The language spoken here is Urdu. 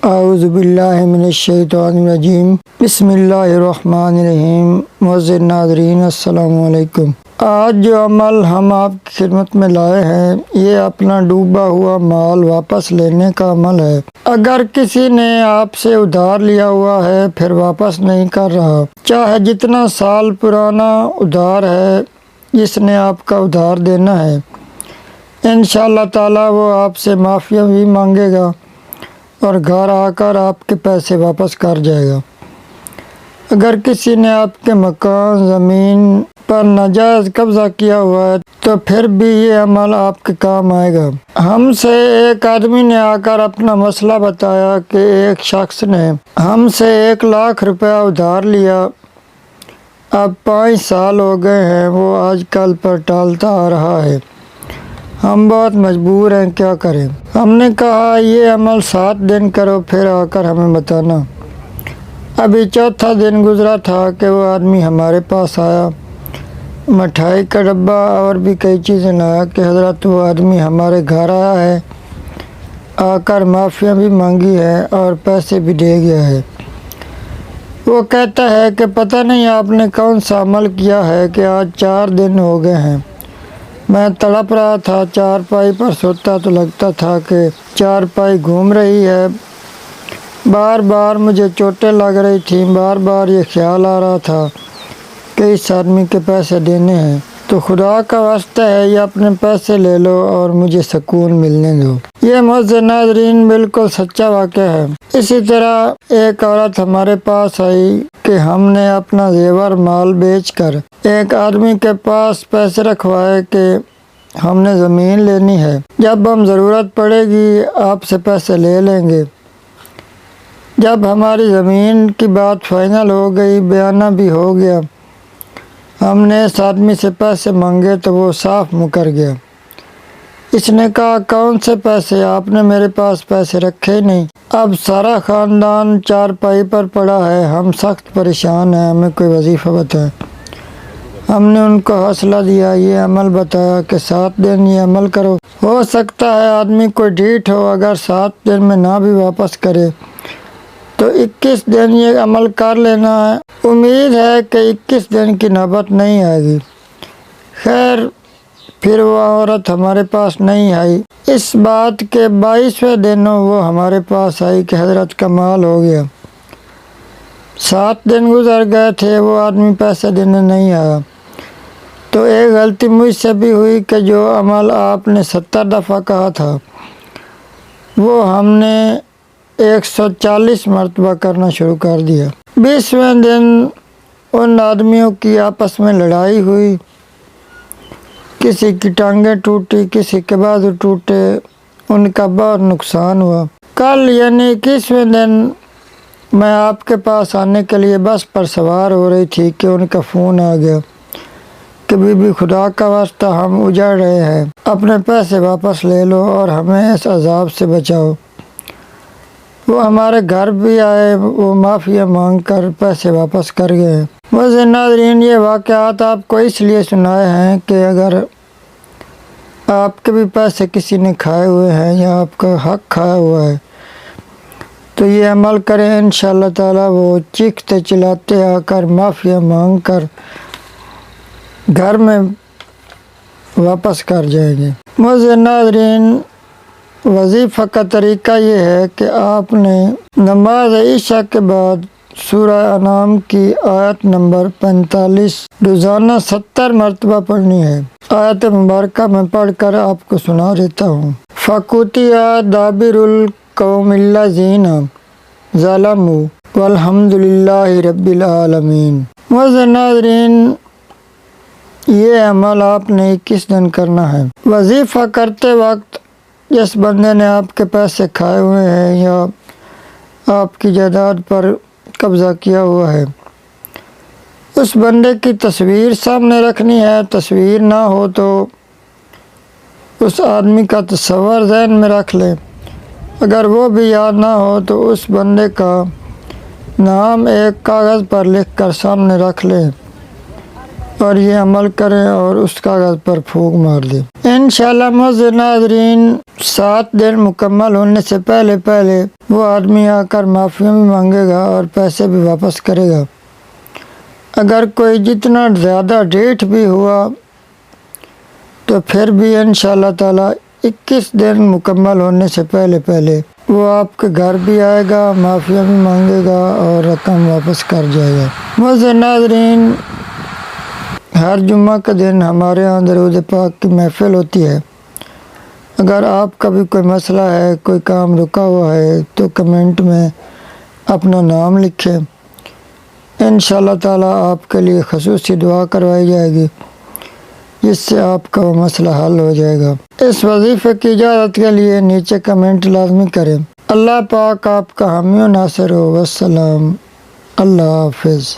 اعوذ باللہ من الشیطان الرجیم بسم اللہ الرحمن الرحیم۔ معزز ناظرین السلام علیکم۔ آج جو عمل ہم آپ کی خدمت میں لائے ہیں یہ اپنا ڈوبا ہوا مال واپس لینے کا عمل ہے۔ اگر کسی نے آپ سے ادھار لیا ہوا ہے پھر واپس نہیں کر رہا، چاہے جتنا سال پرانا ادھار ہے جس نے آپ کا ادھار دینا ہے، انشاءاللہ تعالی وہ آپ سے معافی بھی مانگے گا اور گھر آ کر آپ کے پیسے واپس کر جائے گا۔ اگر کسی نے آپ کے مکان زمین پر ناجائز قبضہ کیا ہوا ہے تو پھر بھی یہ عمل آپ کے کام آئے گا۔ ہم سے ایک آدمی نے آ کر اپنا مسئلہ بتایا کہ ایک شخص نے ہم سے 1,00,000 روپیہ ادھار لیا، اب 5 سال ہو گئے ہیں، وہ آج کل پر ٹالتا آ رہا ہے، ہم بہت مجبور ہیں، کیا کریں؟ ہم نے کہا یہ عمل 7 دن کرو پھر آ کر ہمیں بتانا۔ ابھی 4تھا دن گزرا تھا کہ وہ آدمی ہمارے پاس آیا، مٹھائی کا ڈبہ اور بھی کئی چیزیں لایا کہ حضرت وہ آدمی ہمارے گھر آیا ہے، آ کر معافیاں بھی مانگی ہے اور پیسے بھی دے گیا ہے۔ وہ کہتا ہے کہ پتہ نہیں آپ نے کون سا عمل کیا ہے کہ آج 4 دن ہو گئے ہیں، میں تڑپ رہا تھا، چارپائی پر سوتا تو لگتا تھا کہ چارپائی گھوم رہی ہے، بار بار مجھے چوٹیں لگ رہی تھیں، بار بار یہ خیال آ رہا تھا کہ اس آدمی کے پیسے دینے ہیں، تو خدا کا واسطہ ہے یہ اپنے پیسے لے لو اور مجھے سکون ملنے دو۔ یہ معزز ناظرین بالکل سچا واقعہ ہے۔ اسی طرح ایک عورت ہمارے پاس آئی کہ ہم نے اپنا زیور مال بیچ کر ایک آدمی کے پاس پیسے رکھوائے کہ ہم نے زمین لینی ہے، جب ہم ضرورت پڑے گی آپ سے پیسے لے لیں گے۔ جب ہماری زمین کی بات فائنل ہو گئی، بیانہ بھی ہو گیا، ہم نے اس آدمی سے پیسے مانگے تو وہ صاف مکر گیا۔ اس نے کہا کون سے پیسے، آپ نے میرے پاس پیسے رکھے نہیں، اب سارا خاندان چارپائی پر پڑا ہے، ہم سخت پریشان ہیں، ہمیں کوئی وظیفہ بتائیں۔ ہم نے ان کو حوصلہ دیا، یہ عمل بتایا کہ 7 دن یہ عمل کرو، ہو سکتا ہے آدمی کوئی ڈھیٹ ہو، اگر 7 دن میں نہ بھی واپس کرے تو 21 دن یہ عمل کر لینا ہے، امید ہے کہ 21 دن کی نوبت نہیں آئے گی۔ خیر پھر وہ عورت ہمارے پاس نہیں آئی، اس بات کے 22ویں دن وہ ہمارے پاس آئی کہ حضرت کمال ہو گیا، 7 دن گزر گئے تھے، وہ آدمی پیسے دینے نہیں آیا۔ تو ایک غلطی مجھ سے بھی ہوئی کہ جو عمل آپ نے 70 دفعہ کہا تھا وہ ہم نے 140 مرتبہ کرنا شروع کر دیا۔ 20ویں دن ان آدمیوں کی آپس میں لڑائی ہوئی، کسی کی ٹانگیں ٹوٹی، کسی کے بازو ٹوٹے، ان کا بہت نقصان ہوا۔ کل یعنی 21ویں دن میں آپ کے پاس آنے کے لیے بس پر سوار ہو رہی تھی کہ ان کا فون آ گیا کہ بی بی خدا کا واسطہ ہم اجڑ رہے ہیں، اپنے پیسے واپس لے لو اور ہمیں اس عذاب سے بچاؤ۔ وہ ہمارے گھر بھی آئے، وہ معافیا مانگ کر پیسے واپس کر گئے۔ معزز ناظرین یہ واقعات آپ کو اس لیے سنائے ہیں کہ اگر آپ کے بھی پیسے کسی نے کھائے ہوئے ہیں یا آپ کا حق کھایا ہوا ہے تو یہ عمل کریں، انشاءاللہ تعالی وہ چیختے چلاتے آ کر معافیا مانگ کر گھر میں واپس کر جائیں گے۔ معزز ناظرین وظیفہ کا طریقہ یہ ہے کہ آپ نے نماز عشاء کے بعد سورہ انعام کی آیت نمبر 45 روزانہ 70 مرتبہ پڑھنی ہے۔ آیت مبارکہ میں پڑھ کر آپ کو سنا دیتا ہوں۔ فَقُطِعَ دَابِرُ الْقَوْمِ الَّذِينَ ظَلَمُوا وَالْحَمْدُ لِلَّهِ رَبِّ الْعَالَمِينَ۔ معزز ناظرین یہ عمل آپ نے 21 دن کرنا ہے۔ وظیفہ کرتے وقت جس بندے نے آپ کے پیسے کھائے ہوئے ہیں یا آپ کی جائیداد پر قبضہ کیا ہوا ہے، اس بندے کی تصویر سامنے رکھنی ہے، تصویر نہ ہو تو اس آدمی کا تصور ذہن میں رکھ لیں، اگر وہ بھی یاد نہ ہو تو اس بندے کا نام ایک کاغذ پر لکھ کر سامنے رکھ لیں اور یہ عمل کریں اور اس کاغذ پر پھونک مار دیں۔ انشاءاللہ معزز ناظرین، 7 دن مکمل ہونے سے پہلے پہلے وہ آدمی آ کر معافی بھی مانگے گا اور پیسے بھی واپس کرے گا۔ اگر کوئی جتنا زیادہ ڈیٹ بھی ہوا تو پھر بھی انشاءاللہ تعالی 21 دن مکمل ہونے سے پہلے پہلے وہ آپ کے گھر بھی آئے گا، معافی بھی مانگے گا اور رقم واپس کر جائے گا۔ معزز ناظرین، ہر جمعہ کے دن ہمارے یہاں درود پاک کی محفل ہوتی ہے۔ اگر آپ کا بھی کوئی مسئلہ ہے، کوئی کام رکا ہوا ہے تو کمنٹ میں اپنا نام لکھیں، انشاءاللہ تعالی آپ کے لیے خصوصی دعا کروائی جائے گی، جس سے آپ کا وہ مسئلہ حل ہو جائے گا۔ اس وظیفے کی اجازت کے لیے نیچے کمنٹ لازمی کریں۔ اللہ پاک آپ کا حامی و ناصر ہو۔ والسلام، اللہ حافظ۔